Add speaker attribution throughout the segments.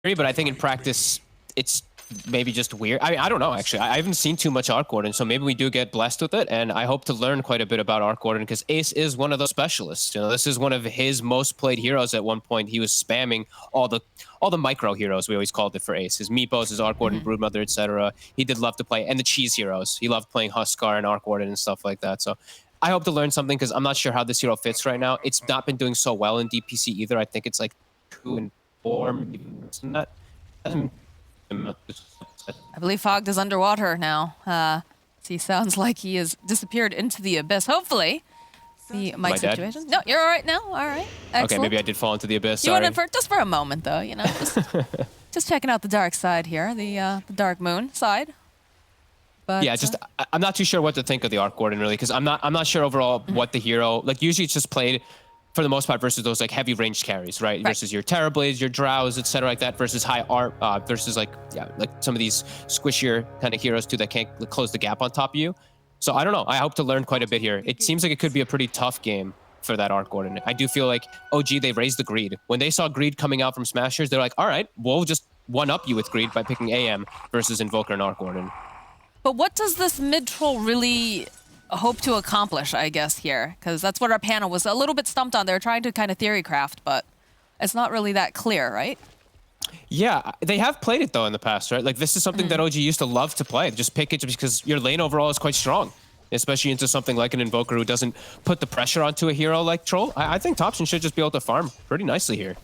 Speaker 1: but I think in practice, it's maybe just weird. I don't know, actually. I haven't seen too much Arc Warden, so maybe we do get blessed with it, and I hope to learn quite a bit about Arc Warden, because Ace is one of those specialists. You know, this is one of his most played heroes at one point. He was spamming all the micro heroes, we always called it for Ace. His Meepos, his Arc Warden, Broodmother, etc. He did love to play, and the cheese heroes. He loved playing Huskar and Arc Warden and stuff like that, so I hope to learn something, because I'm not sure how this hero fits right now. It's not been doing so well in DPC either. I think it's like 2 and 4, maybe worse than that.
Speaker 2: I believe Fogged is underwater now. He sounds like he has disappeared into the abyss. Hopefully, the mic situation. No, you're all right now. All right. Excellent.
Speaker 1: Okay, maybe I did fall into the abyss.
Speaker 2: You went in just for a moment, though. You know, just checking out the dark side here, the dark moon side. But,
Speaker 1: yeah, just I'm not too sure what to think of the Arc Warden really, because I'm not sure overall what the hero like. Usually, it's just played for the most part versus those like heavy ranged carries, right? Versus your Terrorblades, your Drows, etc. like that, versus high art, versus like some of these squishier kind of heroes too that can't close the gap on top of you. So I don't know. I hope to learn quite a bit here. It seems like it could be a pretty tough game for that Arc Warden. I do feel like OG, they raised the greed. When they saw greed coming out from Smashers, they're like, all right, we'll just one-up you with greed by picking AM versus Invoker and Arc Warden.
Speaker 2: But what does this mid-troll really hope to accomplish, I guess, here? Because that's what our panel was a little bit stumped on. They were trying to kind of theory craft, but it's not really that clear, right?
Speaker 1: Yeah, they have played it, though, in the past, right? Like, this is something that OG used to love to play. Just pick it because your lane overall is quite strong, especially into something like an Invoker who doesn't put the pressure onto a hero like Troll. I think Thompson should just be able to farm pretty nicely here.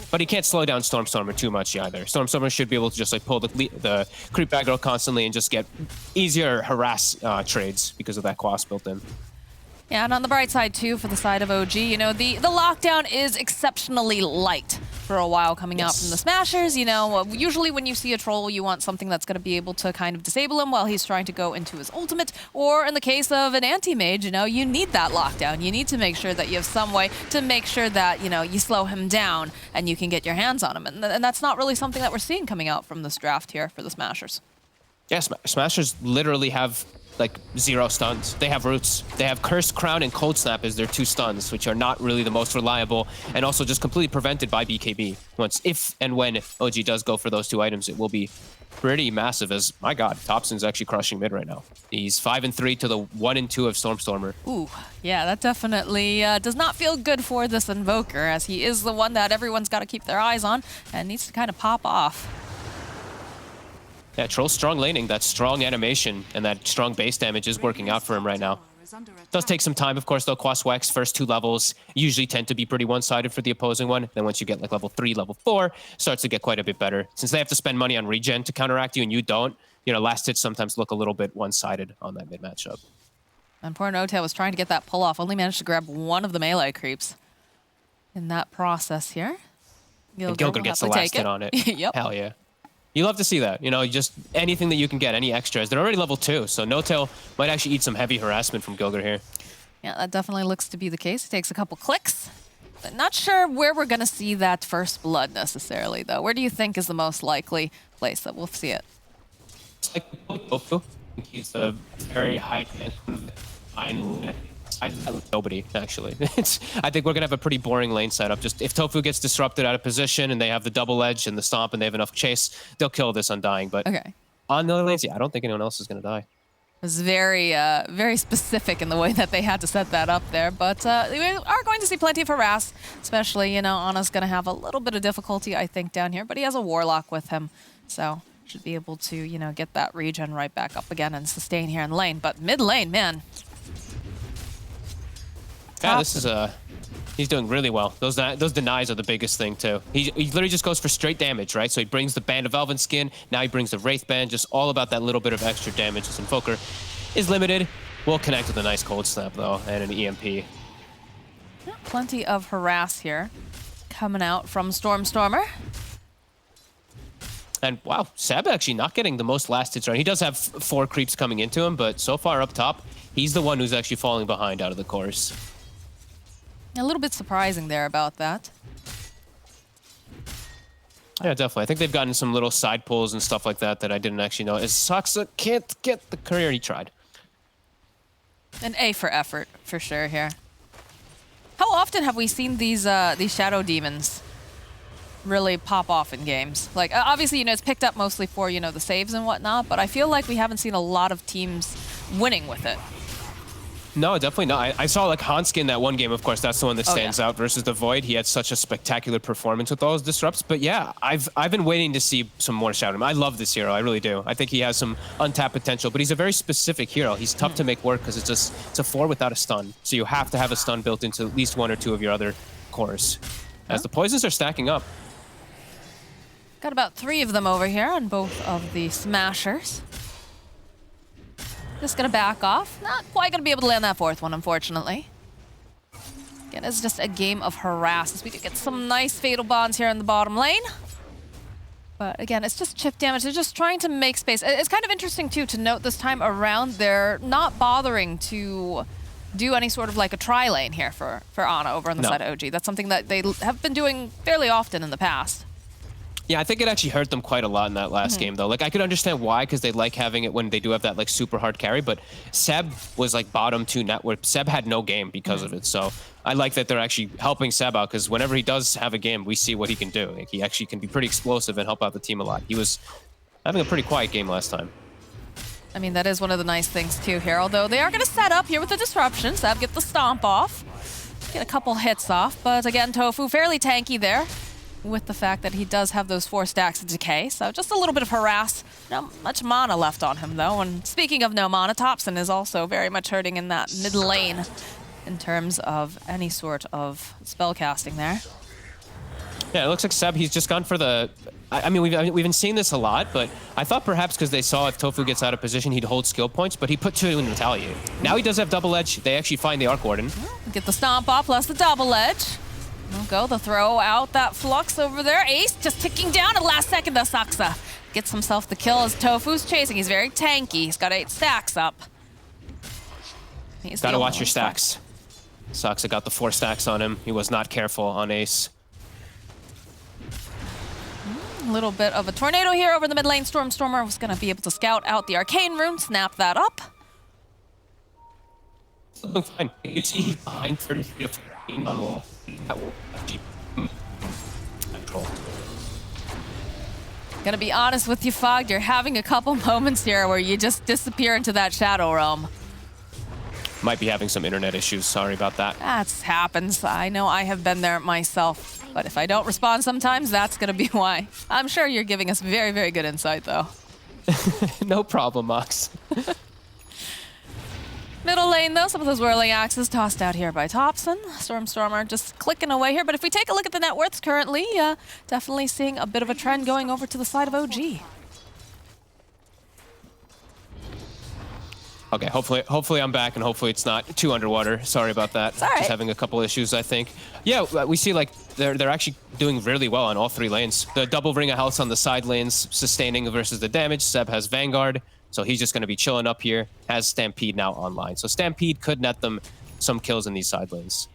Speaker 1: But he can't slow down Stormstormer too much either. Stormstormer should be able to just like pull the creep aggro constantly and just get easier harass trades because of that Quas built in.
Speaker 2: Yeah, and on the bright side too, for the side of OG, you know, the lockdown is exceptionally light for a while coming out from the Smashers. You know, usually when you see a troll, you want something that's going to be able to kind of disable him while he's trying to go into his ultimate. Or in the case of an anti-mage, you know, you need that lockdown. You need to make sure that you have some way to make sure that, you know, you slow him down and you can get your hands on him. And that's not really something that we're seeing coming out from this draft here for the Smashers.
Speaker 1: Yeah, Smashers literally have like 0 stuns. They have roots. They have Cursed Crown and Cold Snap as their 2 stuns, which are not really the most reliable, and also just completely prevented by BKB. Once, if and when OG does go for those 2 items, it will be pretty massive. As my God, Thompson's actually crushing mid right now. He's 5-3 to the 1-2 of Stormstormer.
Speaker 2: Ooh, yeah, that definitely does not feel good for this Invoker, as he is the one that everyone's got to keep their eyes on and needs to kind of pop off.
Speaker 1: Yeah, Troll's strong laning, that strong animation, and that strong base damage is working out for him right now. Does take some time, of course, though. Quas Wax, first 2 levels usually tend to be pretty one-sided for the opposing one. Then once you get like level 3, level 4, starts to get quite a bit better. Since they have to spend money on regen to counteract you and you don't, you know, last hits sometimes look a little bit one-sided on that mid matchup.
Speaker 2: And poor Notail was trying to get that pull-off, only managed to grab one of the melee creeps in that process here.
Speaker 1: Gilgir gets the last hit on it.
Speaker 2: Yep.
Speaker 1: Hell yeah. You love to see that, you know, just anything that you can get, any extras. They're already level 2, so Notail might actually eat some heavy harassment from Gilgir here.
Speaker 2: Yeah, that definitely looks to be the case. It takes a couple clicks. But not sure where we're going to see that first blood necessarily, though. Where do you think is the most likely place that we'll see it?
Speaker 1: It's like Tofu. He's a very high chance nobody, actually. I think we're going to have a pretty boring lane setup. Just if Tofu gets disrupted out of position and they have the double edge and the stomp and they have enough chase, they'll kill this Undying. But on the other lanes, yeah, I don't think anyone else is going to die.
Speaker 2: It was very, very specific in the way that they had to set that up there. But we are going to see plenty of harass, especially, you know, Ana's going to have a little bit of difficulty, I think, down here. But he has a Warlock with him, so should be able to, you know, get that regen right back up again and sustain here in lane. But mid lane, man.
Speaker 1: Yeah, this is he's doing really well. Those denies are the biggest thing too. He literally just goes for straight damage, right? So he brings the Band of Elven Skin. Now he brings the Wraith Band. Just all about that little bit of extra damage. This Invoker is limited. Will connect with a nice Cold Snap though, and an EMP.
Speaker 2: Yeah, plenty of harass here coming out from Stormstormer.
Speaker 1: And wow, Sab actually not getting the most last hits right. He does have 4 creeps coming into him, but so far up top, he's the one who's actually falling behind out of the course.
Speaker 2: A little bit surprising there about that.
Speaker 1: Yeah, definitely. I think they've gotten some little side pulls and stuff like that that I didn't actually know. As Saksa can't get the career he tried.
Speaker 2: An A for effort, for sure here. How often have we seen these shadow demons really pop off in games. Like, obviously, you know, it's picked up mostly for, you know, the saves and whatnot, but I feel like we haven't seen a lot of teams winning with it.
Speaker 1: No, definitely not. I saw like Hanske in that one game, of course, that's the one that stands out versus the Void. He had such a spectacular performance with all his disrupts. But yeah, I've been waiting to see some more Shadow. I love this hero, I really do. I think he has some untapped potential, but he's a very specific hero. He's tough to make work because it's a 4 without a stun. So you have to have a stun built into at least 1 or 2 of your other cores. As the poisons are stacking up.
Speaker 2: Got about 3 of them over here on both of the smashers. Just gonna back off. Not quite gonna be able to land that 4th one, unfortunately. Again, it's just a game of harass as we could get some nice fatal bonds here in the bottom lane. But again, it's just chip damage. They're just trying to make space. It's kind of interesting too to note this time around they're not bothering to do any sort of like a tri lane here for Ana over on the side of OG. That's something that they have been doing fairly often in the past.
Speaker 1: Yeah, I think it actually hurt them quite a lot in that last game, though. Like, I could understand why, because they like having it when they do have that, like, super hard carry, but Seb was, like, bottom 2 net, where Seb had no game because of it. So I like that they're actually helping Seb out, because whenever he does have a game, we see what he can do. Like, he actually can be pretty explosive and help out the team a lot. He was having a pretty quiet game last time.
Speaker 2: I mean, that is one of the nice things, too, here. Although they are going to set up here with the disruption. Seb get the stomp off. Get a couple hits off. But, again, Tofu fairly tanky there, with the fact that he does have those 4 stacks of decay. So just a little bit of harass. Not much mana left on him, though. And speaking of no mana, Thompson is also very much hurting in that mid lane in terms of any sort of spell casting there.
Speaker 1: Yeah, it looks like Seb, he's just gone for the... I mean, we've been seeing this a lot, but I thought perhaps because they saw if Tofu gets out of position, he'd hold skill points, but he put 2 in Retaliate. Now he does have double edge. They actually find the Arc Warden.
Speaker 2: Get the stomp off plus the double edge. We'll go the throw out that flux over there. Ace just ticking down at the last second. The Saksa gets himself the kill as Tofu's chasing. He's very tanky. He's got 8 stacks up.
Speaker 1: Gotta watch your stacks. Saksa got the 4 stacks on him. He was not careful on Ace.
Speaker 2: A little bit of a tornado here over the mid lane. Stormer was gonna be able to scout out the arcane rune, snap that up.
Speaker 1: Fine. You see behind 33 to 14 on wall. That will control.
Speaker 2: Gonna be honest with you, Fog, you're having a couple moments here where you just disappear into that shadow realm.
Speaker 1: Might be having some internet issues. Sorry about that.
Speaker 2: That happens. I know I have been there myself. But if I don't respond sometimes, that's gonna be why. I'm sure you're giving us very, very good insight, though.
Speaker 1: No problem, Mox.
Speaker 2: Middle lane, though, some of those whirling axes tossed out here by Thompson. Stormer just clicking away here. But if we take a look at the net worths currently, definitely seeing a bit of a trend going over to the side of OG.
Speaker 1: Okay, hopefully I'm back, and hopefully it's not too underwater. Sorry about that.
Speaker 2: It's all right.
Speaker 1: Just having a couple issues, I think. Yeah, we see like they're actually doing really well on all 3 lanes. The double ring of health on the side lanes, sustaining versus the damage. Seb has Vanguard, so he's just going to be chilling up here. Has Stampede now online, so Stampede could net them some kills in these side lanes.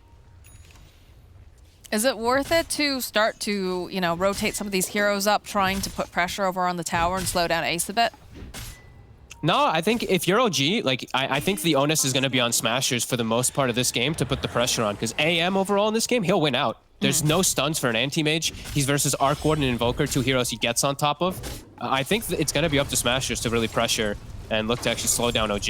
Speaker 2: Is it worth it to start to, you know, rotate some of these heroes up, trying to put pressure over on the tower and slow down Ace a bit?
Speaker 1: No, I think if you're OG, like, I think the onus is going to be on Smashers for the most part of this game to put the pressure on, because AM overall in this game, he'll win out. There's no stuns for an anti-mage. He's versus Arc Warden and Invoker, 2 heroes he gets on top of. I think it's going to be up to Smashers to really pressure and look to actually slow down OG.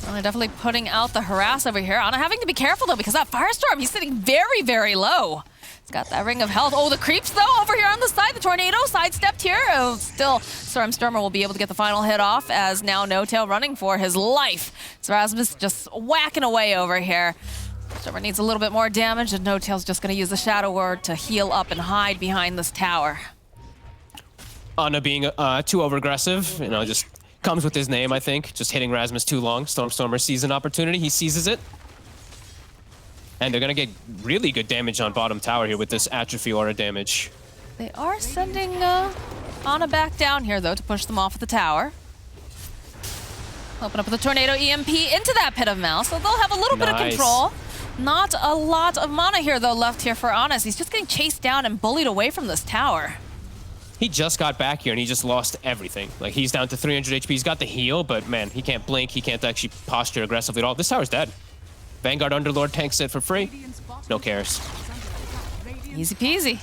Speaker 2: Well, they're definitely putting out the harass over here. Ana having to be careful, though, because that Firestorm, he's sitting very, very low. He's got that ring of health. Oh, the creeps, though, over here on the side. The tornado sidestepped here. Oh, still, Stormer will be able to get the final hit off, as now No Tail running for his life. So Rasmus just whacking away over here. Stormer needs a little bit more damage, and No Tail's just going to use the Shadow Word to heal up and hide behind this tower.
Speaker 1: Ana being too over-aggressive, you know, just comes with his name, I think. Just hitting Rasmus too long. Stormer sees an opportunity. He seizes it. And they're going to get really good damage on bottom tower here with this Atrophy Aura damage.
Speaker 2: They are sending Ana back down here, though, to push them off of the tower. Open up with a Tornado EMP into that Pit of Mal, so they'll have a little bit of control. Not a lot of mana here, though, left here for Ana. He's just getting chased down and bullied away from this tower.
Speaker 1: He just got back here, and he just lost everything. Like, he's down to 300 HP. He's got the heal, but, man, he can't blink. He can't actually posture aggressively at all. This tower's dead. Vanguard Underlord tanks it for free. No cares.
Speaker 2: Easy peasy.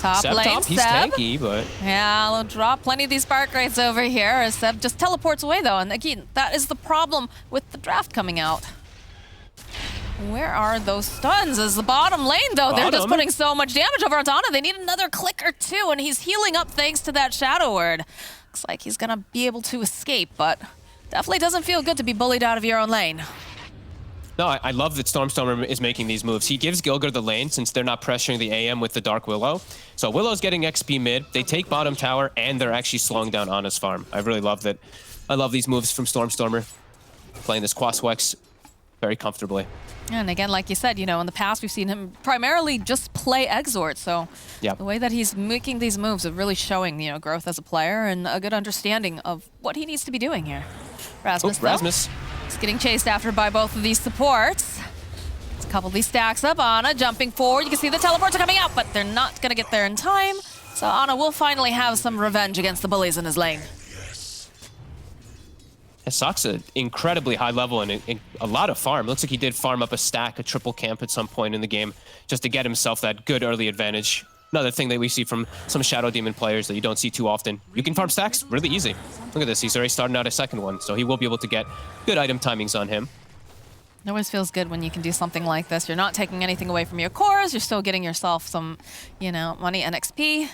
Speaker 2: Top
Speaker 1: Seb
Speaker 2: lane,
Speaker 1: top, he's
Speaker 2: Seb.
Speaker 1: tanky, but
Speaker 2: Yeah, I'll drop plenty of these spark rates over here as Seb just teleports away though. And again, that is the problem with the draft coming out. Where are those stuns? As the bottom lane though, they're just putting so much damage over onto Ana. They need another click or two, and he's healing up thanks to that Shadow Word. Looks like he's gonna be able to escape, but definitely doesn't feel good to be bullied out of your own lane.
Speaker 1: no, I love that Stormstormer is making these moves. He gives Gilgir the lane since they're not pressuring the AM with the Dark Willow. So Willow's getting XP mid, they take bottom tower, and they're actually slowing down Ana's farm. I really love that. I love these moves from Stormstormer. Playing this Quaswex very comfortably.
Speaker 2: And again, like you said, you know, in the past we've seen him primarily just play Exort. So the way that he's making these moves is really showing, you know, growth as a player and a good understanding of what he needs to be doing here. Rasmus,
Speaker 1: Rasmus.
Speaker 2: He's getting chased after by both of these supports. Let's couple these stacks up. Ana jumping forward. You can see the teleports are coming out, but they're not going to get there in time. So Ana will finally have some revenge against the bullies in his lane.
Speaker 1: Saksa, incredibly high level and a lot of farm. Looks like he did farm up a stack, a triple camp at some point in the game, just to get himself that good early advantage. Another thing that we see from some Shadow Demon players that you don't see too often. You can farm stacks really easy. Look at this, he's already starting out a second one, so he will be able to get good item timings on him.
Speaker 2: It always feels good when you can do something like this. You're not taking anything away from your cores, you're still getting yourself some, you know, money and XP.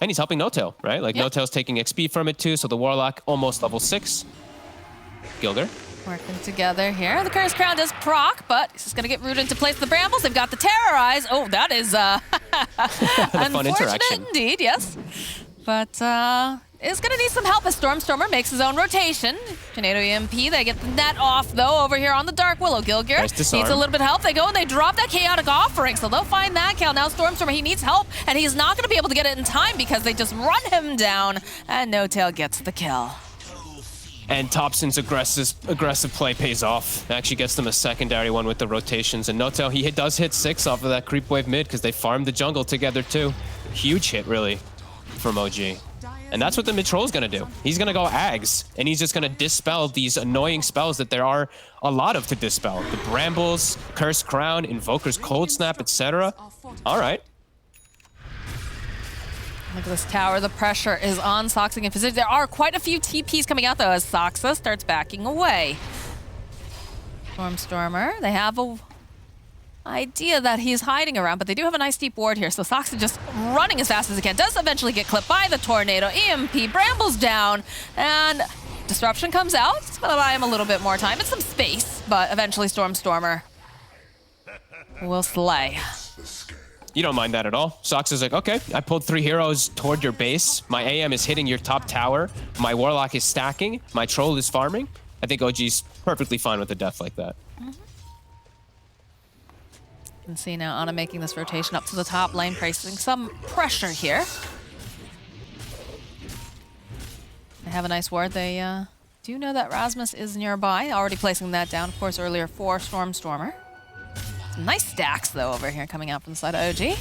Speaker 1: And he's helping No-Tail, right? Like, No-Tail's taking XP from it too, so the Warlock almost level 6. Gilgir.
Speaker 2: Working together here. The Curse Crown does proc, but he's just going to get rooted into place of the Brambles. They've got the Terrorize. Oh, that is unfortunate indeed, yes. But is going to need some help as Stormstormer makes his own rotation. Tornado EMP, they get the net off, though, over here on the Dark Willow. Gilgir needs a little bit of help. They go and they drop that Chaotic Offering, so they'll find that kill. Now Stormstormer, he needs help, and he's not going to be able to get it in time because they just run him down, and No-Tail gets the kill.
Speaker 1: And Thompson's aggressive play pays off. Actually gets them a secondary one with the rotations. And No-Tail, he does hit 6 off of that creep wave mid because they farmed the jungle together too. Huge hit, really, from OG. And that's what the mid troll is going to do. He's going to go Ags, and he's just going to dispel these annoying spells that there are a lot of to dispel. The Brambles, Cursed Crown, Invoker's Cold Snap, etc. All right.
Speaker 2: Look at this tower. The pressure is on Soxa in position. There are quite a few TPs coming out, though, as Soxa starts backing away. Stormstormer, they have a idea that he's hiding around, but they do have a nice deep ward here, so Soxa just running as fast as he can. Does eventually get clipped by the Tornado. EMP, Brambles down, and Disruption comes out. It's going to buy him a little bit more time and some space, but eventually Stormstormer will slay.
Speaker 1: You don't mind that at all. Sox is like, okay, I pulled 3 heroes toward your base. My AM is hitting your top tower. My Warlock is stacking. My Troll is farming. I think OG's perfectly fine with a death like that.
Speaker 2: You can see now Ana making this rotation up to the top lane, placing some pressure here. They have a nice ward. They do know that Rasmus is nearby, already placing that down, of course, earlier for Stormstormer. Some nice stacks, though, over here coming out from the side of OG.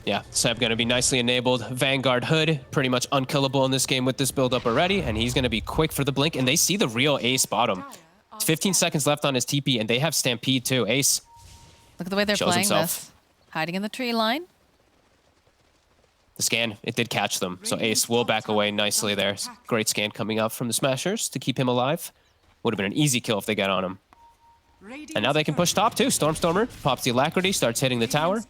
Speaker 1: Yeah, Seb going to be nicely enabled. Vanguard Hood, pretty much unkillable in this game with this build-up already, and he's going to be quick for the blink, and they see the real Ace bottom. 15 seconds left on his TP, and they have Stampede, too. Ace.
Speaker 2: Look at the way they're playing this. Hiding in the tree line.
Speaker 1: The scan, it did catch them, so Ace will back away nicely there. Great scan coming out from the Smashers to keep him alive. Would have been an easy kill if they got on him. And now they can push top too. Stormstormer pops the Alacrity, starts hitting the tower.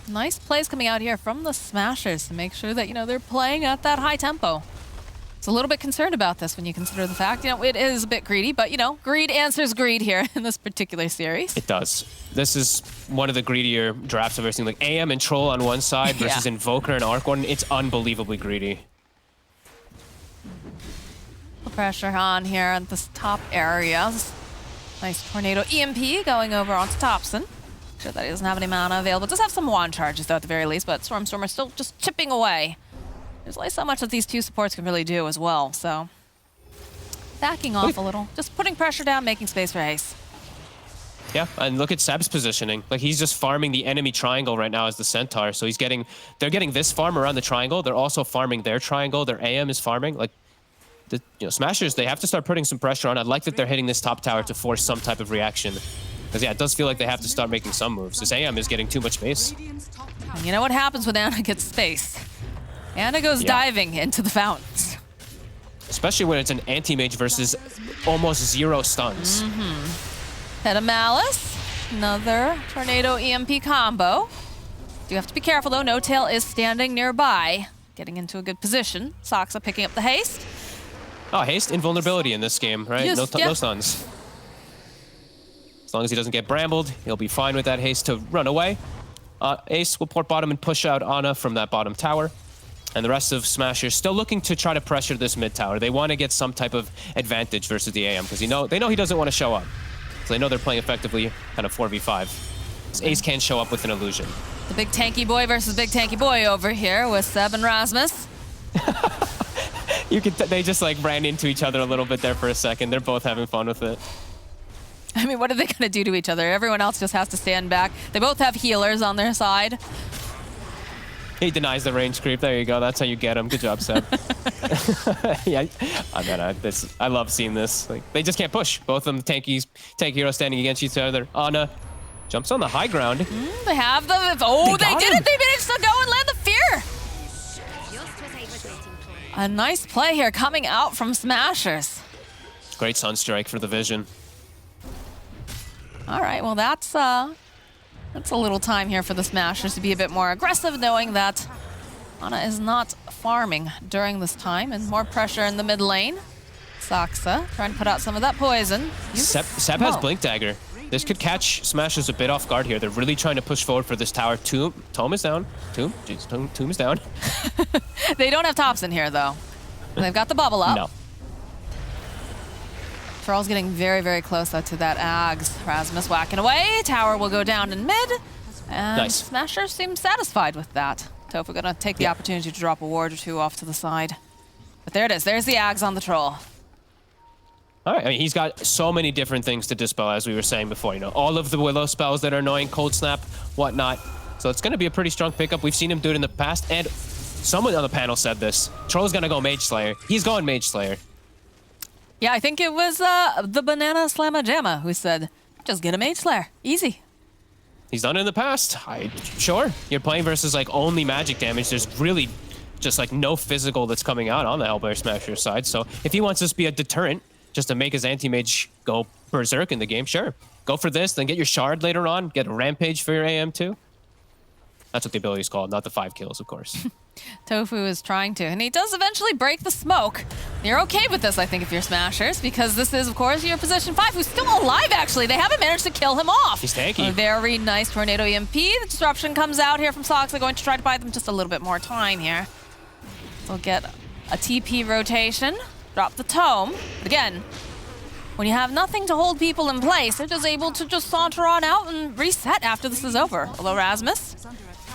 Speaker 2: Nice plays coming out here from the Smashers to make sure that, you know, they're playing at that high tempo. It's a little bit concerned about this when you consider the fact, you know, it is a bit greedy, but, you know, greed answers greed here in this particular series.
Speaker 1: It does. This is one of the greedier drafts I've ever seen. Like AM and Troll on one side versus Invoker and Arc Warden. It's unbelievably greedy.
Speaker 2: Pressure on here at this top area. Nice Tornado EMP going over onto Thompson. Sure that he doesn't have any mana available. Does have some wand charges though at the very least, but Stormstormer still just chipping away. There's only so much that these two supports can really do as well, so backing off a little, just putting pressure down, making space for Ace.
Speaker 1: Yeah, and look at Seb's positioning. Like he's just farming the enemy triangle right now as the Centaur. So they're getting this farm around the triangle. They're also farming their triangle. Their AM is farming. Like the Smashers, they have to start putting some pressure on. I'd like that they're hitting this top tower to force some type of reaction. Because, yeah, it does feel like they have to start making some moves. This AM is getting too much space.
Speaker 2: And you know what happens when Ana gets space? Ana goes diving into the fountains.
Speaker 1: Especially when it's an anti-mage versus almost 0 stuns.
Speaker 2: Head of Malice. Another Tornado EMP combo. Do have to be careful, though. No Tail is standing nearby. Getting into a good position. Saksa picking up the haste.
Speaker 1: Oh, haste, invulnerability in this game, right?
Speaker 2: Yes,
Speaker 1: No stuns. As long as he doesn't get brambled, he'll be fine with that haste to run away. Ace will port bottom and push out Ana from that bottom tower. And the rest of Smashers still looking to try to pressure this mid tower. They want to get some type of advantage versus the AM because they know he doesn't want to show up. So they know they're playing effectively kind of 4v5. Ace can't show up with an illusion.
Speaker 2: The big tanky boy versus big tanky boy over here with Seb and Rasmus.
Speaker 1: They just like ran into each other a little bit there for a second. They're both having fun with it.
Speaker 2: I mean, what are they going to do to each other? Everyone else just has to stand back. They both have healers on their side.
Speaker 1: He denies the range creep. There you go. That's how you get him. Good job, Seb. Yeah, I love seeing this. Like, they just can't push. Both of them tank heroes standing against each other. Ana jumps on the high ground.
Speaker 2: They have the... Oh, they did it! They managed to go and land the fear! A nice play here coming out from Smashers.
Speaker 1: Great Sunstrike for the vision.
Speaker 2: All right, well, that's a little time here for the Smashers to be a bit more aggressive, knowing that Ana is not farming during this time, and more pressure in the mid lane. Saksa trying to put out some of that poison.
Speaker 1: Seb has Blink Dagger. This could catch Smashers a bit off guard here. They're really trying to push forward for this tower. Tomb is down. Tomb is down.
Speaker 2: They don't have tops in here, though. They've got the bubble up.
Speaker 1: No.
Speaker 2: Thrall's getting very, very close, though, to that Ags. Rasmus whacking away. Tower will go down in mid. And
Speaker 1: nice.
Speaker 2: Smashers seem satisfied with that. Tofu gonna take the opportunity to drop a ward or two off to the side. But there it is. There's the Ags on the troll.
Speaker 1: All right, I mean, he's got so many different things to dispel, as we were saying before. You know, all of the Willow spells that are annoying, Cold Snap, whatnot. So it's going to be a pretty strong pickup. We've seen him do it in the past, and someone on the panel said this. Troll's going to go Mage Slayer. He's going Mage Slayer.
Speaker 2: Yeah, I think it was the Banana Slamma Jamma who said, just get a Mage Slayer. Easy.
Speaker 1: He's done it in the past. Sure. You're playing versus, like, only magic damage. There's really just, like, no physical that's coming out on the Hellbear Smasher side. So if he wants this to be a deterrent, just to make his anti-mage go berserk in the game, sure. Go for this, then get your shard later on, get a rampage for your AM too. That's what the ability is called, not the 5 kills, of course.
Speaker 2: Tofu is trying to, and he does eventually break the smoke. You're okay with this, I think, if you're Smashers, because this is, of course, your position 5, who's still alive, actually. They haven't managed to kill him off.
Speaker 1: He's tanky.
Speaker 2: A very nice Tornado EMP. The disruption comes out here from Sox. They're going to try to buy them just a little bit more time here. They'll get a TP rotation. Drop the tome. But again, when you have nothing to hold people in place, they're just able to just saunter on out and reset after this is over. Although Rasmus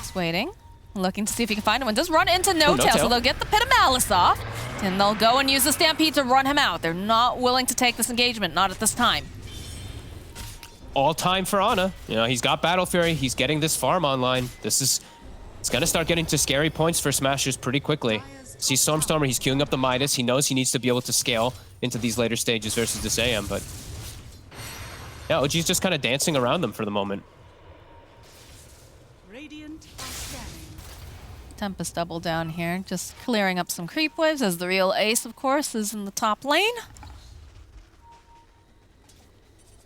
Speaker 2: is waiting, looking to see if he can find one. Does run into No Tail, so they'll get the Pit of Malice off, and they'll go and use the Stampede to run him out. They're not willing to take this engagement, not at this time.
Speaker 1: All time for Ana. You know, he's got Battle Fury. He's getting this farm online. It's going to start getting to scary points for Smashers pretty quickly. See Stormstormer, he's queuing up the Midas. He knows he needs to be able to scale into these later stages versus this AM, but yeah, OG's just kind of dancing around them for the moment.
Speaker 2: Tempest double down here, just clearing up some creep waves as the real ace, of course, is in the top lane.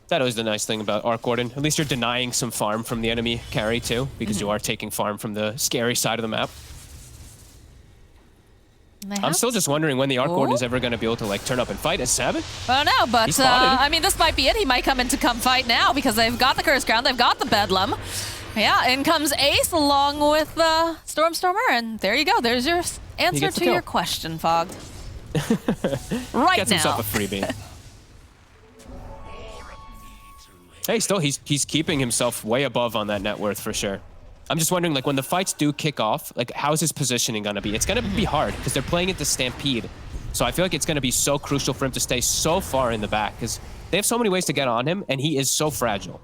Speaker 1: That is the nice thing about Arc Warden. At least you're denying some farm from the enemy carry too, because you are taking farm from the scary side of the map. I'm still just wondering when the Arc Warden is ever going to be able to like turn up and fight as Seb.
Speaker 2: I don't know, but I mean, this might be it. He might come in to come fight now because they've got the Curse Crown, they've got the Bedlam. Yeah, in comes Ace along with Stormstormer, and there you go. There's your answer to your question, Fog. Right
Speaker 1: Gets
Speaker 2: now.
Speaker 1: himself a freebie. Hey, still, he's keeping himself way above on that net worth for sure. I'm just wondering, like, when the fights do kick off, like, how's his positioning going to be? It's going to be hard because they're playing it to Stampede. So I feel like it's going to be so crucial for him to stay so far in the back because they have so many ways to get on him, and he is so fragile.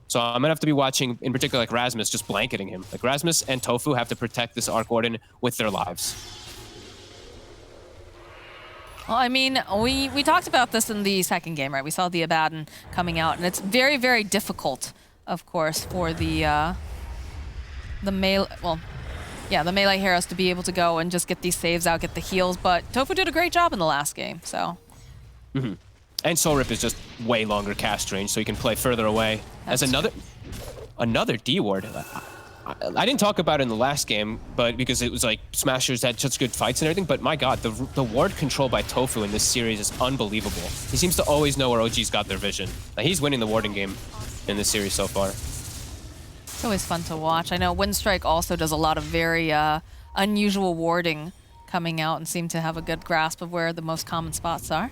Speaker 1: So I'm going to have to be watching, in particular, like, Rasmus just blanketing him. Like, Rasmus and Tofu have to protect this Arc Warden with their lives.
Speaker 2: Well, I mean, we talked about this in the second game, right? We saw the Abaddon coming out, and it's very, very difficult, of course, for the melee, well, yeah, the melee heroes to be able to go and just get these saves out, get the heals. But Tofu did a great job in the last game, so.
Speaker 1: Mm-hmm. And Soul Rip is just way longer cast range, so you can play further away. As another D ward. I didn't talk about it in the last game, but because it was like Smashers had such good fights and everything, but my god, the ward control by Tofu in this series is unbelievable. He seems to always know where OG's got their vision. Like, he's winning the warding game in this series so far.
Speaker 2: It's always fun to watch. I know Windstrike also does a lot of very unusual warding coming out and seem to have a good grasp of where the most common spots are.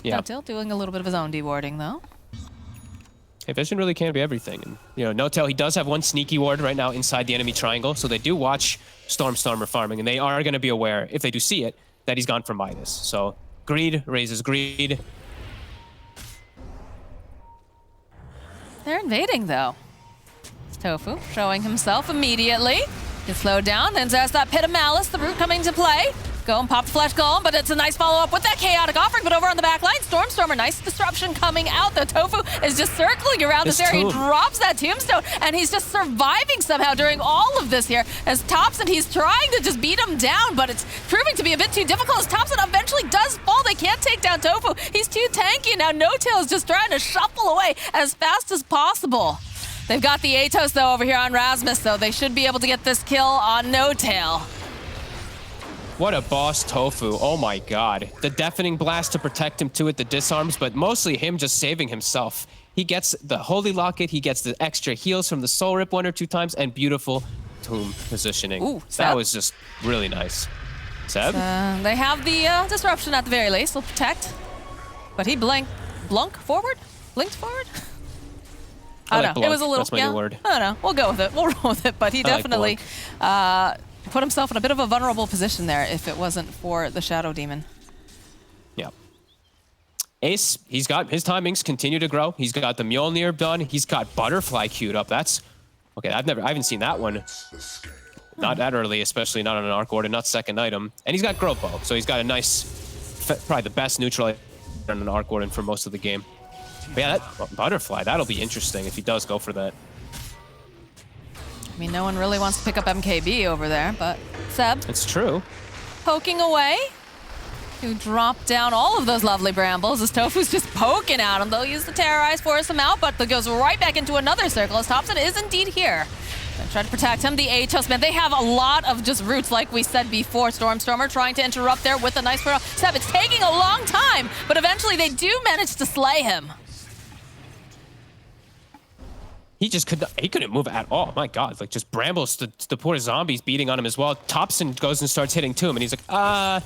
Speaker 1: Yeah.
Speaker 2: No-Tail doing a little bit of his own dewarding though.
Speaker 1: Hey, vision really can be everything. And, you know, No-Tail, he does have one sneaky ward right now inside the enemy triangle, so they do watch Stormstormer farming, and they are going to be aware, if they do see it, that he's gone for Midas. So, greed raises greed.
Speaker 2: They're invading though. Tofu showing himself immediately. Gets slowed down, then there's that Pit of Malice, the root coming to play. Go and pop the Flesh Golem, but it's a nice follow-up with that Chaotic Offering, but over on the back line, Stormstormer, nice disruption coming out. The Tofu is just circling around this area. He drops that Tombstone, and he's just surviving somehow during all of this here. As Thompson, he's trying to just beat him down, but it's proving to be a bit too difficult as Thompson eventually does fall. They can't take down Tofu. He's too tanky. Now No-Tail is just trying to shuffle away as fast as possible. They've got the Atos, though, over here on Rasmus, though. They should be able to get this kill on No-Tail.
Speaker 1: What a boss, Tofu. Oh my god. The Deafening Blast to protect him too with the disarms, but mostly him just saving himself. He gets the Holy Locket, he gets the extra heals from the Soul Rip 1 or 2 times, and beautiful tomb positioning.
Speaker 2: Ooh,
Speaker 1: that was just really nice. Seb?
Speaker 2: They have the disruption at the very least. They'll protect. But he blinked forward? Blinked forward? I don't know. It was a little,
Speaker 1: that's my new word.
Speaker 2: I don't know. We'll go with it. We'll roll with it. But he definitely put himself in a bit of a vulnerable position there if it wasn't for the Shadow Demon.
Speaker 1: Yeah. Ace, he's got his timings continue to grow. He's got the Mjolnir done. He's got Butterfly queued up. That's okay. I haven't seen that one. Not that early, especially not on an Arc Order, not second item. And he's got Growth Bow, so he's got a nice, probably the best neutral on an Arc Order for most of the game. But yeah, that Butterfly, that'll be interesting if he does go for that.
Speaker 2: I mean, no one really wants to pick up MKB over there, but Seb.
Speaker 1: It's true.
Speaker 2: Poking away. To drop down all of those lovely brambles as Tofu's just poking at him. They'll use the Terrorize, force him out, but that goes right back into another circle as Thompson is indeed here. Gonna try to protect him. The Atos, man, they have a lot of just roots, like we said before. Stormstormer trying to interrupt there with a nice throw. Seb, it's taking a long time, but eventually they do manage to slay him.
Speaker 1: He just couldn't move at all. My God, like just brambles, the poor zombies beating on him as well. Thompson goes and starts hitting to him, and he's like,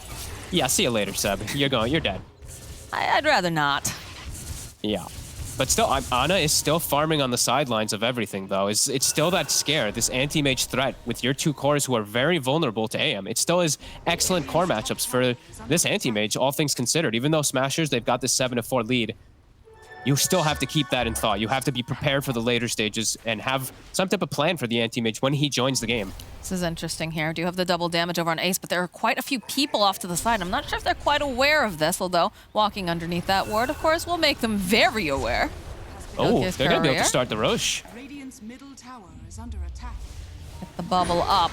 Speaker 1: yeah, see you later, Seb. You're dead.
Speaker 2: I'd rather not.
Speaker 1: Yeah. But still, Ana is still farming on the sidelines of everything, though. It's still that scare, this anti-mage threat with your two cores who are very vulnerable to AM. It still is excellent core matchups for this anti-mage, all things considered. Even though Smashers, they've got this 7-4 lead, you still have to keep that in thought. You have to be prepared for the later stages and have some type of plan for the anti-mage when he joins the game.
Speaker 2: This is interesting here. Do have the double damage over on Ace, but there are quite a few people off to the side. I'm not sure if they're quite aware of this, although walking underneath that ward, of course, will make them very aware.
Speaker 1: Oh, they're going to be able to start the rush.
Speaker 3: Radiant's middle tower is under attack.
Speaker 2: Get the bubble up.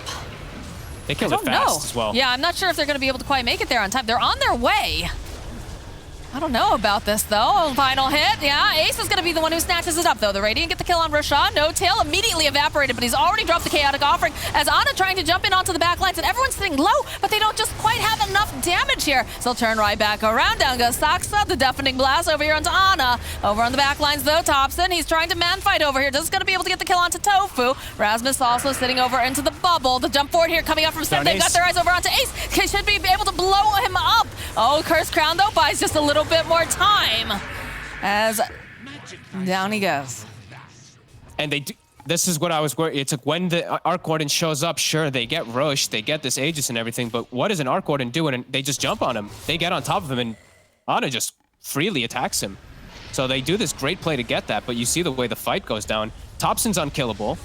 Speaker 1: They killed it fast as well.
Speaker 2: Yeah, I'm not sure if they're going to be able to quite make it there on time. They're on their way. I don't know about this, though. Final hit. Yeah, Ace is going to be the one who snatches it up, though. The Radiant get the kill on Roshan. No-Tail immediately evaporated, but he's already dropped the Chaotic Offering as Ana trying to jump in onto the back lines, and everyone's sitting low, but they don't just quite have enough damage here. So they'll turn right back around. Down goes Saksa, the Deafening Blast over here onto Ana. Over on the back lines, though, Thompson, he's trying to man-fight over here. Just going to be able to get the kill onto Tofu. Rasmus also sitting over into the bubble. The jump forward here coming up from Seb. They've got their eyes over onto Ace. They should be able to blow him up. Oh, Cursed Crown, though, buys just a little bit more time. As down he goes.
Speaker 1: And they do, this is what I was worried. It's like when the Arc Warden shows up, sure, they get rushed, they get this Aegis and everything, but what does an Arc Warden do? And they just jump on him. They get on top of him, and Ana just freely attacks him. So they do this great play to get that, but you see the way the fight goes down. Thompson's unkillable.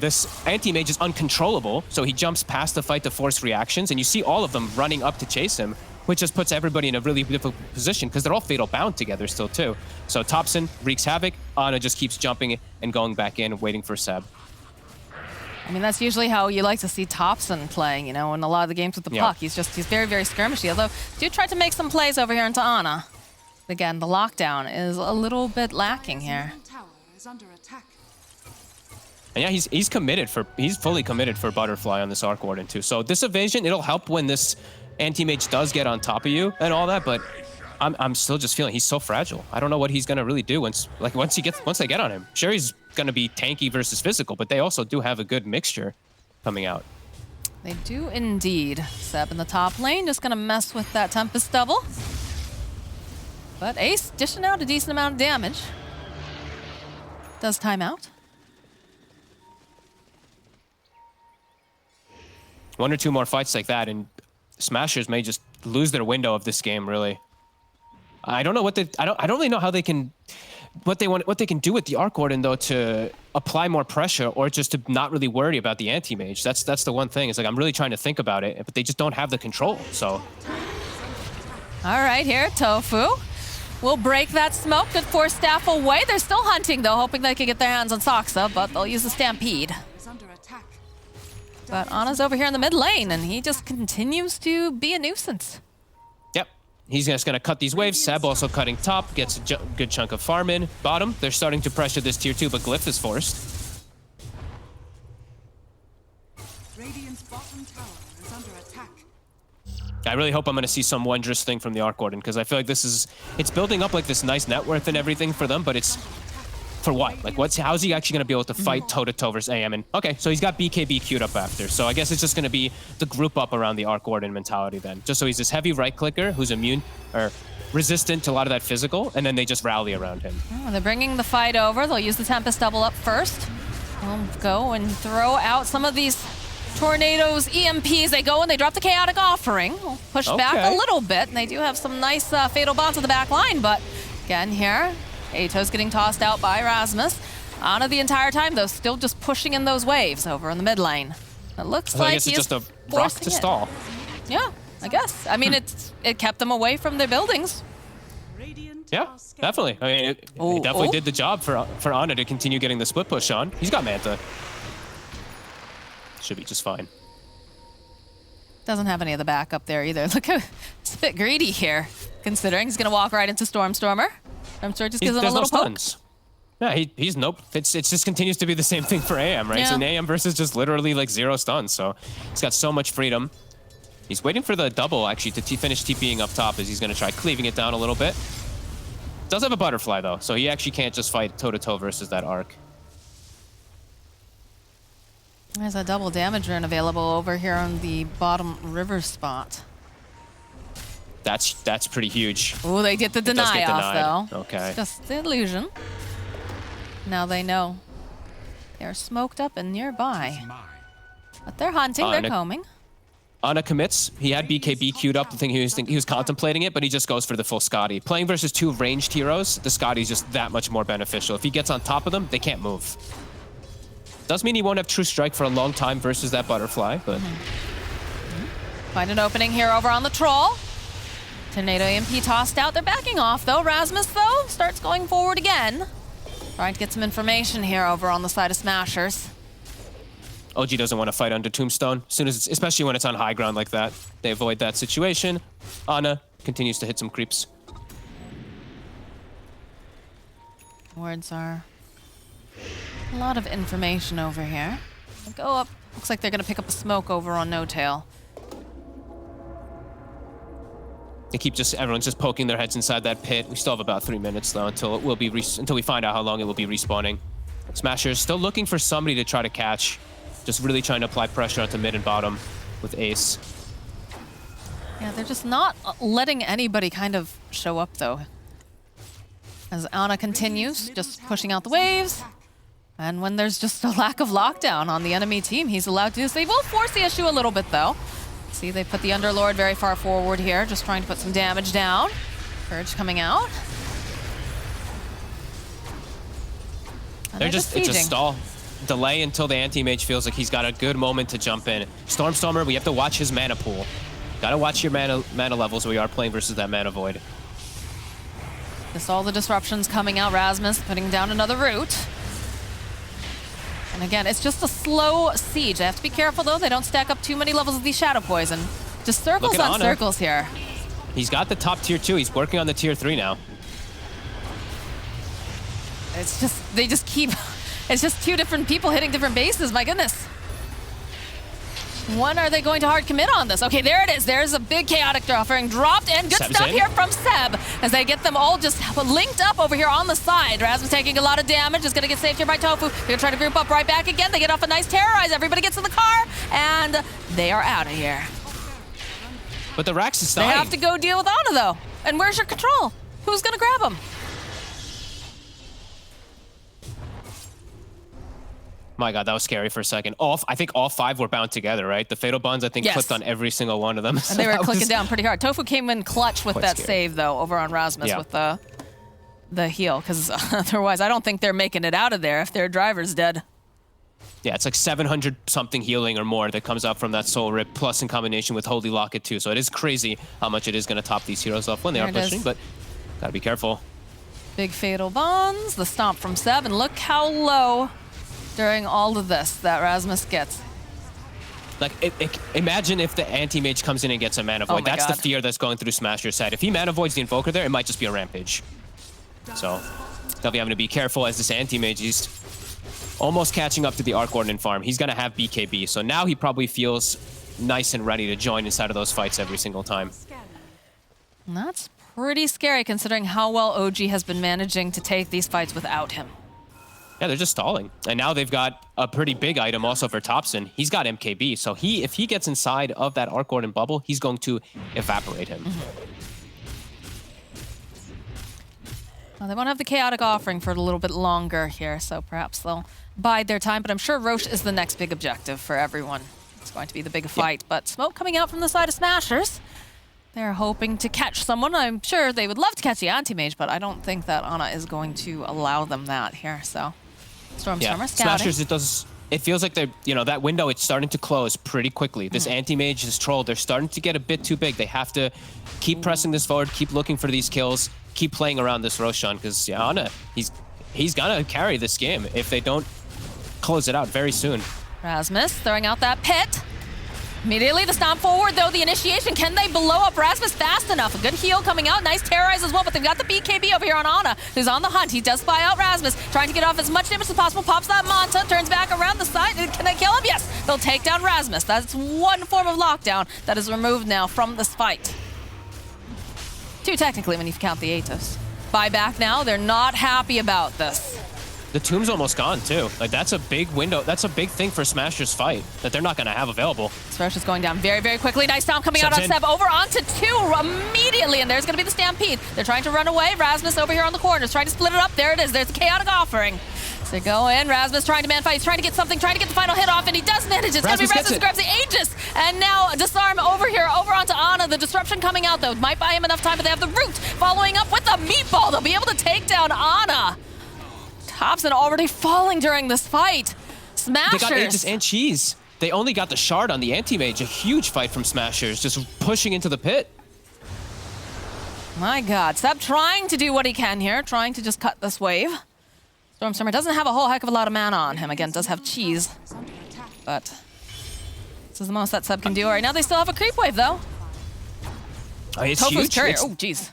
Speaker 1: This anti-mage is uncontrollable, so he jumps past the fight to force reactions, and you see all of them running up to chase him. which just puts everybody in a really difficult position because they're all fatal bound together still too. So Thompson wreaks havoc. Ana just keeps jumping and going back in, waiting for Seb.
Speaker 2: I mean, that's usually how you like to see Thompson playing, you know, in a lot of the games with the puck. He's very, very skirmishy. Although, do try to make some plays over here into Ana. Again, the lockdown is a little bit lacking here.
Speaker 3: Middle tower is under attack.
Speaker 1: And yeah, he's fully committed for Butterfly on this Arc Warden too. So this evasion, it'll help when this anti-mage does get on top of you and all that, but I'm still just feeling he's so fragile. I don't know what he's gonna really do once they get on him. Sure, he's gonna be tanky versus physical, but they also do have a good mixture coming out.
Speaker 2: They do indeed. Seb in the top lane, just gonna mess with that Tempest double. But Ace dishing out a decent amount of damage. Does time out.
Speaker 1: One or two more fights like that, and Smashers may just lose their window of this game. Really, I don't know what I don't really know how they can, what they can do with the Arc Warden though to apply more pressure or just to not really worry about the anti-mage. That's the one thing. It's like I'm really trying to think about it, but they just don't have the control. So,
Speaker 2: all right, here Tofu will break that smoke. Good force staff away. They're still hunting though, hoping they can get their hands on Saksa, but they'll use the Stampede.
Speaker 3: Is under attack.
Speaker 2: But Ana's over here in the mid lane, and he just continues to be a nuisance.
Speaker 1: yep, he's just gonna cut these waves. Seb also cutting top, gets a good chunk of farm in. Bottom, they're starting to pressure this tier 2, but Glyph is forced.
Speaker 3: Radiant's bottom tower is under attack.
Speaker 1: I really hope I'm going to see some wondrous thing from the Arc Warden, because I feel like it's building up like this nice net worth and everything for them, but it's for what? Like, how's he actually going to be able to fight toe-to-toe versus AM? And okay, so he's got BKB queued up after, so I guess it's just going to be the group up around the Arc Warden mentality then. Just so he's this heavy right clicker who's immune or resistant to a lot of that physical, and then they just rally around him.
Speaker 2: Oh, they're bringing the fight over. They'll use the Tempest double up first. They'll go and throw out some of these Tornadoes, EMPs. They go and they drop the Chaotic Offering. We'll push back a little bit, and they do have some nice fatal bonds on the back line, but again here, Ato's getting tossed out by Rasmus. Ana the entire time, though, still just pushing in those waves over in the mid lane. It looks like
Speaker 1: I guess it's just a rock to stall.
Speaker 2: Yeah, I guess. I mean, it kept them away from their buildings.
Speaker 3: Radiant
Speaker 1: Yeah,
Speaker 3: are scared.
Speaker 1: definitely. I mean, it definitely did the job for Ana to continue getting the split push on. He's got Manta. Should be just fine.
Speaker 2: Doesn't have any of the backup there either. Look how it's a bit greedy here, considering he's gonna walk right into Stormstormer. Stormstormer just gives him a little poke.
Speaker 1: Yeah, he's nope. It just continues to be the same thing for AM, right?
Speaker 2: Yeah.
Speaker 1: So in AM versus just literally like 0 stuns. So he's got so much freedom. He's waiting for the double actually to finish TPing up top as he's gonna try cleaving it down a little bit. Does have a butterfly though, so he actually can't just fight toe-to-toe versus that arc.
Speaker 2: There's a double damage rune available over here on the bottom river spot.
Speaker 1: That's pretty huge.
Speaker 2: Oh, they get the
Speaker 1: does
Speaker 2: deny
Speaker 1: get
Speaker 2: off
Speaker 1: denied.
Speaker 2: though.
Speaker 1: Okay.
Speaker 2: It's just the illusion. Now they know. They're smoked up and nearby. But they're hunting, they're combing.
Speaker 1: Ana commits. He had BKB queued up. The thing he was contemplating it, but he just goes for the full Scotty. Playing versus 2 ranged heroes, the Scotty's just that much more beneficial. If he gets on top of them, they can't move. Does mean he won't have true strike for a long time versus that butterfly, but
Speaker 2: Find an opening here over on the troll. Tornado EMP tossed out. They're backing off though. Rasmus though starts going forward again. Trying to get some information here over on the side of Smashers.
Speaker 1: OG doesn't want to fight under Tombstone, especially when it's on high ground like that. They avoid that situation. Ana continues to hit some creeps.
Speaker 2: Words are a lot of information over here. They go up. Looks like they're gonna pick up a smoke over on No Tail.
Speaker 1: They keep everyone's just poking their heads inside that pit. We still have about 3 minutes though until we find out how long it will be respawning. Smashers still looking for somebody to try to catch. Just really trying to apply pressure onto mid and bottom with Ace.
Speaker 2: Yeah, they're just not letting anybody kind of show up though. As Ana continues, just pushing out the waves. And when there's just a lack of lockdown on the enemy team, he's allowed to do this. They will force the issue a little bit though. See, they put the Underlord very far forward here, just trying to put some damage down. Courage coming out. And
Speaker 1: They're just it's a
Speaker 2: sieging.
Speaker 1: stall. Delay until the anti-mage feels like he's got a good moment to jump in. Stormstormer, we have to watch his mana pool. Gotta watch your mana levels. We are playing versus that mana void.
Speaker 2: Just all the disruptions coming out. Rasmus putting down another root. And again, it's just a slow siege. They have to be careful, though. They don't stack up too many levels of the Shadow Poison. Just circles on circles here.
Speaker 1: He's got the top tier 2. He's working on the tier 3 now.
Speaker 2: It's just, they just keep, it's just two different people hitting different bases. My goodness. When are they going to hard commit on this? Okay, there it is. There's a big chaotic offering dropped, and good stuff here from Seb as they get them all just linked up over here on the side. Rasmus taking a lot of damage, is going to get saved here by Tofu. They're going to try to group up right back again. They get off a nice terrorize. Everybody gets in the car, and they are out of here.
Speaker 1: But the Rax is dying.
Speaker 2: They have to go deal with Ana, though. And where's your control? Who's going to grab him?
Speaker 1: My God, that was scary for a second. I think all 5 were bound together, right? The Fatal Bonds, I think, clicked on every single one of them.
Speaker 2: And they were clicking down pretty hard. Tofu came in clutch with that save, though, over on Rasmus with the heal, because otherwise I don't think they're making it out of there if their driver's dead.
Speaker 1: Yeah, it's like 700-something healing or more that comes out from that Soul Rip, plus in combination with Holy Locket, too. So it is crazy how much it is going to top these heroes off when they are pushing, but gotta be careful.
Speaker 2: Big Fatal Bonds, the stomp from Seb, and look how low during all of this that Rasmus gets.
Speaker 1: Like, imagine if the anti-mage comes in and gets a Mana Void. That's the fear that's going through Smasher's side. If he Mana Voids the Invoker there, it might just be a Rampage. So, they'll be having to be careful as this anti-mage is almost catching up to the Arc Ordnance farm. He's going to have BKB, so now he probably feels nice and ready to join inside of those fights every single time.
Speaker 2: And that's pretty scary considering how well OG has been managing to take these fights without him.
Speaker 1: Yeah, they're just stalling. And now they've got a pretty big item also for Thompson. He's got MKB, so if he gets inside of that Arc Ordnance bubble, he's going to evaporate him.
Speaker 2: Well, they won't have the Chaotic Offering for a little bit longer here, so perhaps they'll bide their time. But I'm sure Roche is the next big objective for everyone. It's going to be the big fight. But smoke coming out from the side of Smashers. They're hoping to catch someone. I'm sure they would love to catch the anti-mage, but I don't think that Ana is going to allow them that here, so... Stormstormer scouting.
Speaker 1: Smashers, it feels like they're, that window, it's starting to close pretty quickly. This anti-mage, this troll, they're starting to get a bit too big. They have to keep pressing this forward, keep looking for these kills, keep playing around this Roshan, because Ana, he's gonna carry this game if they don't close it out very soon.
Speaker 2: Rasmus throwing out that pit. Immediately the stomp forward, though, the initiation. Can they blow up Rasmus fast enough? A good heal coming out. Nice terrorize as well, but they've got the BKB over here on Ana, who's on the hunt. He does spy out Rasmus, trying to get off as much damage as possible. Pops that Manta, turns back around the side. Can they kill him? Yes. They'll take down Rasmus. That's one form of lockdown that is removed now from this fight. 2 technically when you count the Atos. Buyback now. They're not happy about this.
Speaker 1: The Tomb's almost gone, too. Like, that's a big window. That's a big thing for Smasher's fight that they're not going to have available.
Speaker 2: Smash is going down very, very quickly. Nice stomp coming out on Seb. Over onto 2 immediately, and there's going to be the Stampede. They're trying to run away. Rasmus over here on the corners, trying to split it up. There it is. There's the Chaotic Offering. So they go in. Rasmus trying to man fight. He's trying to get something, trying to get the final hit off, and he does manage. It's going to be Rasmus grabs the Aegis. And now Disarm over here, over onto Ana. The disruption coming out, though. Might buy him enough time, but they have the root following up with the meatball. They'll be able to take down Ana. Thompson already falling during this fight. Smashers.
Speaker 1: They got Aegis and Cheese. They only got the shard on the anti-mage. A huge fight from Smashers, just pushing into the pit.
Speaker 2: My God. Seb trying to do what he can here, trying to just cut this wave. Stormstormer doesn't have a whole heck of a lot of mana on him. Again, does have Cheese. But this is the most that Seb can do right now. They still have a creep wave, though.
Speaker 1: Oh, it's
Speaker 2: Tofu's
Speaker 1: huge.
Speaker 2: Courier. Oh, jeez.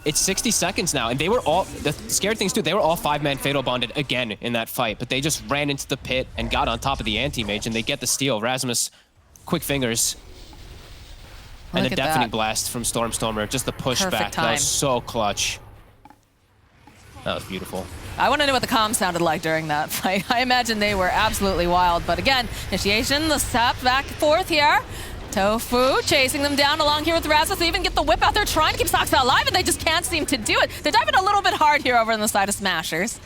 Speaker 1: It's 60 seconds now, and they were all, the scary things too, they were all 5-man Fatal Bonded again in that fight, but they just ran into the pit and got on top of the anti-mage, and they get the steal. Rasmus, quick fingers. And the deafening blast from Stormstormer, just the pushback. That was so clutch. That was beautiful.
Speaker 2: I want to know what the comms sounded like during that fight. I imagine they were absolutely wild, but again, initiation, the step back and forth here. Tofu chasing them down along here with Rasmus. They even get the whip out there trying to keep Soxa alive, and they just can't seem to do it. They're diving a little bit hard here over on the side of Smashers.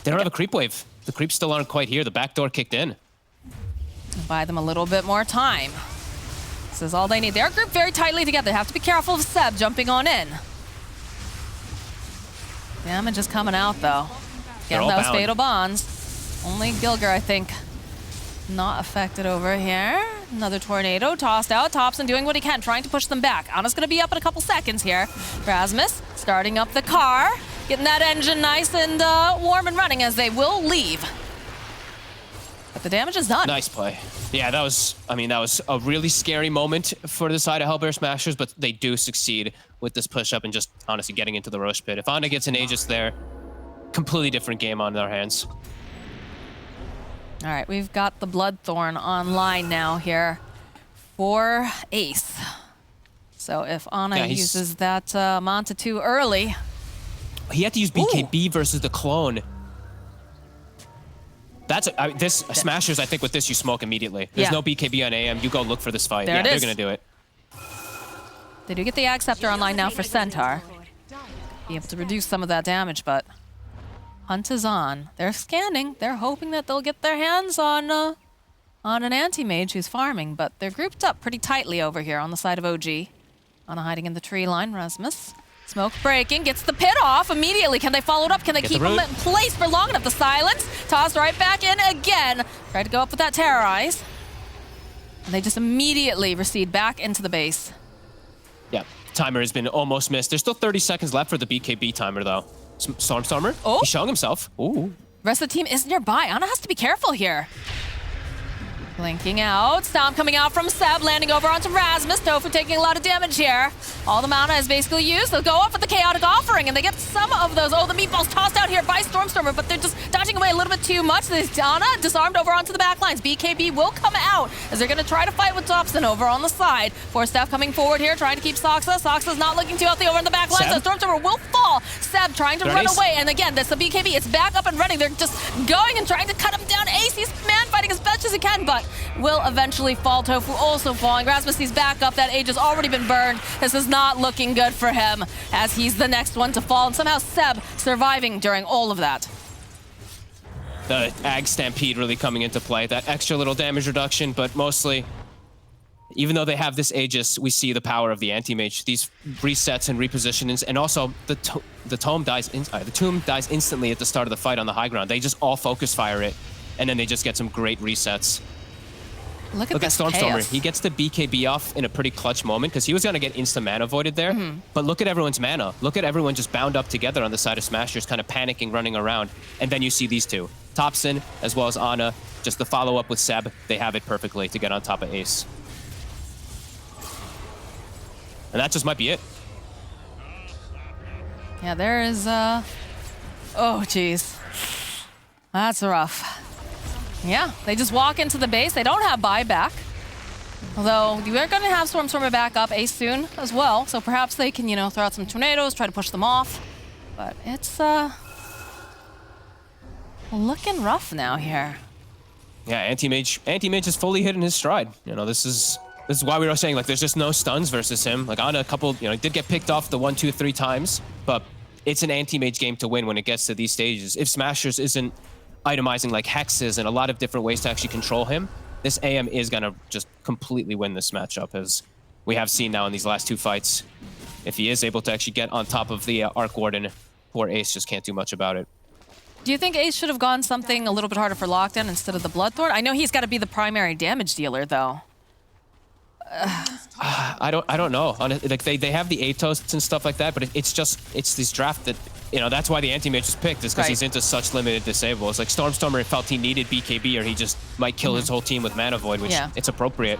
Speaker 1: They don't have a creep wave. The creeps still aren't quite here. The back door kicked in.
Speaker 2: Buy them a little bit more time. This is all they need. They're grouped very tightly together. They have to be careful of Seb jumping on in. Damage is coming out, though. Getting those Fatal Bonds. Only Gilger, I think, not affected over here. Another tornado tossed out. Thompson doing what he can, trying to push them back. Ana's gonna be up in a couple seconds here. Rasmus starting up the car, getting that engine nice and warm and running as they will leave. But the damage is done.
Speaker 1: Nice play. Yeah, that was a really scary moment for the side of Hellbear Smashers, but they do succeed with this push-up and just honestly getting into the Roche pit. If Ana gets an Aegis there, completely different game on their hands.
Speaker 2: All right, we've got the Bloodthorn online now here for Ace. So if Ana uses that Manta too early.
Speaker 1: He had to use BKB versus the clone. This Smashers, I think with this you smoke immediately. There's no BKB on AM. You go look for this fight.
Speaker 2: There it is.
Speaker 1: They're going to do it.
Speaker 2: They do get the Ag Scepter online now for Centaur. Be able to reduce some of that damage, but hunt is on. They're scanning. They're hoping that they'll get their hands on an anti-mage who's farming, but they're grouped up pretty tightly over here on the side of OG. Ana hiding in the tree line. Rasmus. Smoke breaking, gets the pit off immediately. Can they follow it up? Can they keep him in place for long enough? The silence, tossed right back in again. Tried to go up with that Terrorize. And they just immediately recede back into the base.
Speaker 1: Yeah, timer has been almost missed. There's still 30 seconds left for the BKB timer though. Stormstormer, he's showing himself. Ooh.
Speaker 2: Rest of the team is nearby. Ana has to be careful here. Blinking out. Stomp coming out from Seb, landing over onto Rasmus. Tofu taking a lot of damage here. All the mana is basically used. They'll go up with the Chaotic Offering, and they get some of those. Oh, the meatballs tossed out here by Stormstormer, but they're just dodging away a little bit too much. Ana disarmed over onto the back lines. BKB will come out as they're going to try to fight with Dobson over on the side. Force Staff coming forward here, trying to keep Soxa. Soxa's not looking too healthy over on the back lines, so Stormstormer will fall. Seb trying to run away, and again, that's the BKB. It's back up and running. They're just going and trying to cut him down. Ace, he's man fighting as best as he can, but will eventually fall. Tofu also falling. Rasmus, he's back up. That Age has already been burned. This is not looking good for him as he's the next one to fall. And somehow Seb surviving during all of that.
Speaker 1: The Ag Stampede really coming into play. That extra little damage reduction, but mostly, even though they have this Aegis, we see the power of the Anti-Mage. These resets and repositionings, and also the Tomb dies instantly at the start of the fight on the high ground. They just all focus fire it, and then they just get some great resets.
Speaker 2: Look at
Speaker 1: Stormstormer.
Speaker 2: chaos.
Speaker 1: He gets the BKB off in a pretty clutch moment because he was going to get instant mana voided there. But look at everyone's mana. Look at everyone just bound up together on the side of Smashers, kind of panicking, running around. And then you see these two. Thompson, as well as Ana, just the follow-up with Seb. They have it perfectly to get on top of Ace. And that just might be it.
Speaker 2: Yeah, there is, oh, geez. That's rough. Yeah, they just walk into the base. They don't have buyback. Although, we're going to have Stormstormer back up Ace soon as well. So perhaps they can, throw out some tornadoes, try to push them off. But it's, looking rough now here.
Speaker 1: Yeah, Anti-Mage is fully hitting his stride. This is why we were saying, like, there's just no stuns versus him. Like, on a couple, did get picked off the 1, 2, 3 times. But it's an Anti-Mage game to win when it gets to these stages. If Smashers isn't itemizing like hexes and a lot of different ways to actually control him, this AM is going to just completely win this matchup, as we have seen now in these last 2 fights. If he is able to actually get on top of the Arc Warden, poor Ace just can't do much about it.
Speaker 2: Do you think Ace should have gone something a little bit harder for Lockdown instead of the Bloodthorn? I know he's got to be the primary damage dealer, though.
Speaker 1: I don't know. Like they have the Atos and stuff like that, but it's this draft that that's why the Anti-Mage was picked, is because he's into such limited disables. Like Stormstormer felt he needed BKB, or he just might kill his whole team with Mana Void, which it's appropriate.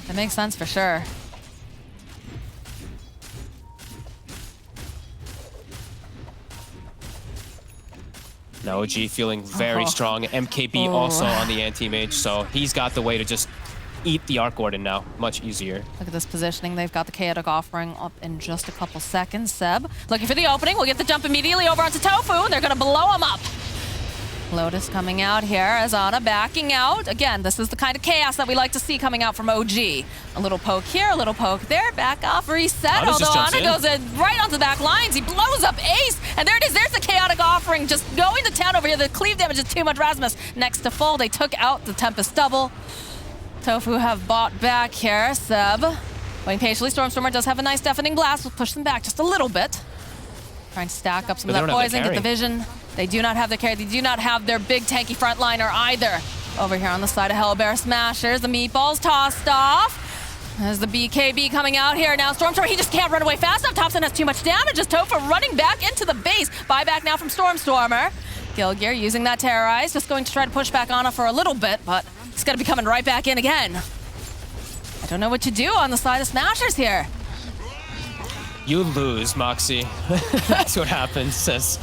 Speaker 2: That makes sense for sure.
Speaker 1: Now OG feeling very strong. MKB also on the Anti-Mage, so he's got the way to just eat the Arc Warden now. Much easier.
Speaker 2: Look at this positioning. They've got the Chaotic Offering up in just a couple seconds. Seb looking for the opening. We'll get the jump immediately over onto Tofu, and they're going to blow him up. Lotus coming out here as Ana backing out. Again, this is the kind of chaos that we like to see coming out from OG. A little poke here, a little poke there. Back off, reset. Although Ana goes right onto the back lines. He blows up Ace, and there it is. There's the Chaotic Offering just going to town over here. The cleave damage is too much. Rasmus next to full. They took out the Tempest double. Tofu have bought back here. Seb waiting patiently. Stormstormer does have a nice deafening blast. We'll push them back just a little bit. Trying to stack up some of that poison, get the vision. They do not have their carry. They do not have their big tanky frontliner either. Over here on the side of Hellbear Smashers, the meatballs tossed off. As the BKB coming out here now. Stormstormer, he just can't run away fast enough. Thompson has too much damage as Tofa running back into the base. Buyback now from Stormstormer. Gilgear using that Terrorize, just going to try to push back Ana for a little bit, but he's going to be coming right back in again. I don't know what to do on the side of Smashers here.
Speaker 1: You lose, Moxie. That's what happens.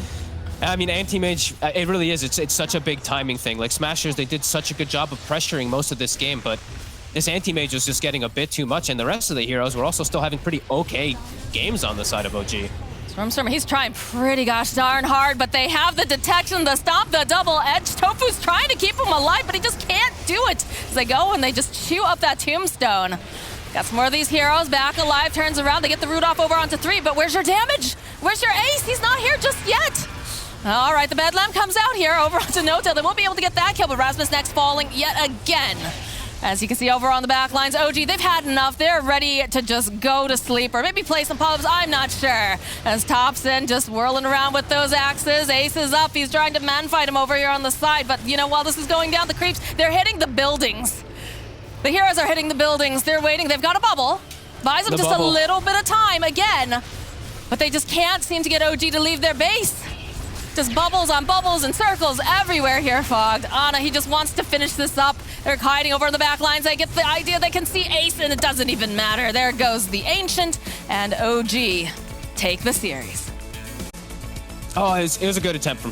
Speaker 1: I mean, anti-mage, it really is. It's such a big timing thing. Like, Smashers, they did such a good job of pressuring most of this game, but this anti-mage was just getting a bit too much, and the rest of the heroes were also still having pretty okay games on the side of OG.
Speaker 2: Stormstormer, he's trying pretty gosh darn hard, but they have the detection, the stomp, the double edge. Tofu's trying to keep him alive, but he just can't do it. As they go and they just chew up that tombstone. Got some more of these heroes back alive, turns around, they get the root off over onto 3, but where's your damage? Where's your ace? He's not here just yet. All right, the Bedlam comes out here over onto Nota. They won't be able to get that kill, but Rasmus next falling yet again. As you can see over on the back lines, OG, they've had enough. They're ready to just go to sleep or maybe play some pubs. I'm not sure. As Thompson just whirling around with those axes. Ace is up. He's trying to man fight him over here on the side. But, you know, while this is going down, the creeps, they're hitting the buildings. The heroes are hitting the buildings. They're waiting. They've got a bubble. Buys them just a little bit of time again. But they just can't seem to get OG to leave their base. Just bubbles on bubbles and circles everywhere here, Fogged. Ana, he just wants to finish this up. They're hiding over on the back lines. They get the idea they can see Ace, and it doesn't even matter. There goes the Ancient, and OG take the series.
Speaker 1: Oh, it was a good attempt from